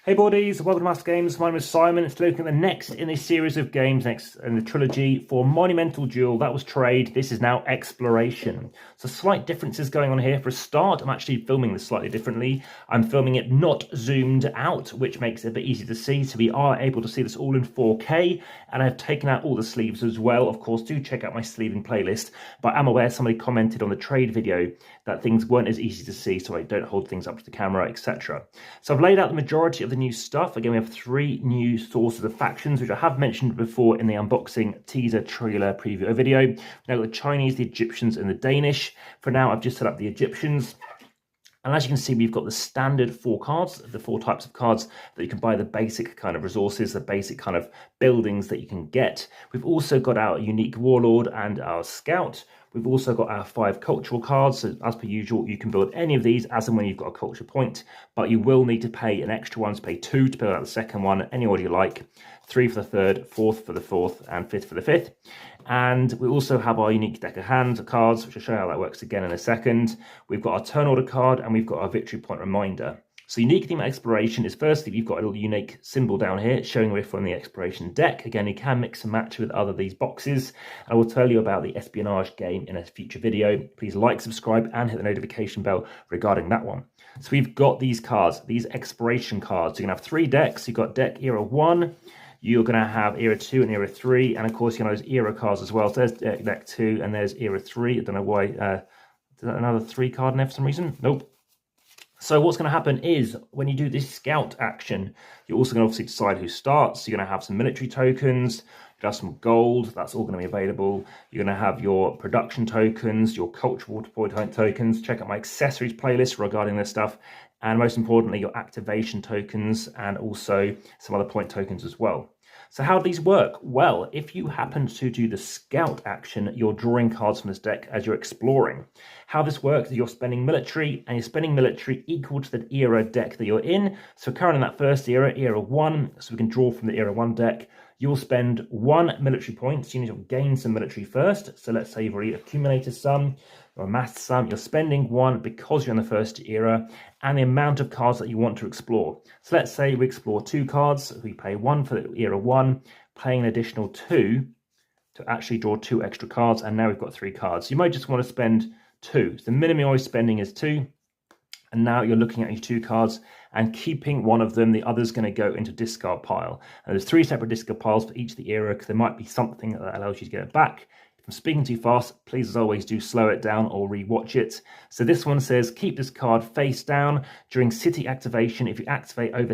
Hey boardies, welcome to AmassGames. My name is Simon. It's looking at the next in a series of games, next in the trilogy for Monumental Duel. That was trade. This is now exploration. So slight differences going on here. For a start, I'm actually filming this slightly differently. I'm filming it not zoomed out, which makes it a bit easier to see. So we are able to see this all in 4K. And I've taken out all the sleeves as well. Of course, do check out my sleeving playlist. But I'm aware somebody commented on the trade video that things weren't as easy to see, so I don't hold things up to the camera, etc. So I've laid out the majority of the new stuff. Again, we have 3 new sources of factions, which I have mentioned before in the unboxing teaser trailer preview video. We've now got the Chinese, the Egyptians, and the Danish. For now, I've just set up the Egyptians. And as you can see, we've got the standard 4 cards, the 4 types of cards that you can buy, the basic kind of resources, the basic kind of buildings that you can get. We've also got our unique warlord and our scout. We've also got our 5 cultural cards. So as per usual, you can build any of these as and when you've got a culture point, but you will need to pay an extra one to pay 2 to build out the second one, any order you like, 3 for the third, 4th for the 4th, and 5th for the 5th. And we also have our unique deck of hands, cards, which I'll show you how that works again in a second. We've got our turn order card, and we've got our victory point reminder. So unique theme exploration is firstly, you've got a little unique symbol down here showing we're from the exploration deck. Again, you can mix and match with other these boxes. I will tell you about the espionage game in a future video. Please like, subscribe, and hit the notification bell regarding that one. So we've got these cards, these exploration cards. You're gonna have 3 decks. You've got deck era 1. You're going to have era 2 and era 3, and of course, you know, those era cards as well. So there's deck 2 and there's era 3. I don't know why. Is that another 3 card in there for some reason? Nope. So what's going to happen is when you do this scout action, you're also going to obviously decide who starts. So you're going to have some military tokens, you have some gold, that's all going to be available. You're going to have your production tokens, your cultural point tokens. Check out my accessories playlist regarding this stuff. And most importantly, your activation tokens and also some other point tokens as well. So how do these work? Well, if you happen to do the scout action, you're drawing cards from this deck as you're exploring. How this works is you're spending military, and you're spending military equal to the era deck that you're in. So currently in that first era, era 1, so we can draw from the era 1 deck, you'll spend 1 military point. So you need to gain some military first. So let's say you've already accumulated some, or amassed some. You're spending 1 because you're in the first era, and the amount of cards that you want to explore. So let's say we explore 2 cards. We pay 1 for the era 1, paying an additional 2 to actually draw 2 extra cards, and now we've got 3 cards. You might just want to spend 2. So the minimum you're always spending is 2. And now you're looking at your 2 cards and keeping one of them. The other's going to go into discard pile. And there's 3 separate discard piles for each of the era because there might be something that allows you to get it back. If I'm speaking too fast, please as always do slow it down or rewatch it. So this one says keep this card face down during city activation. If you activate over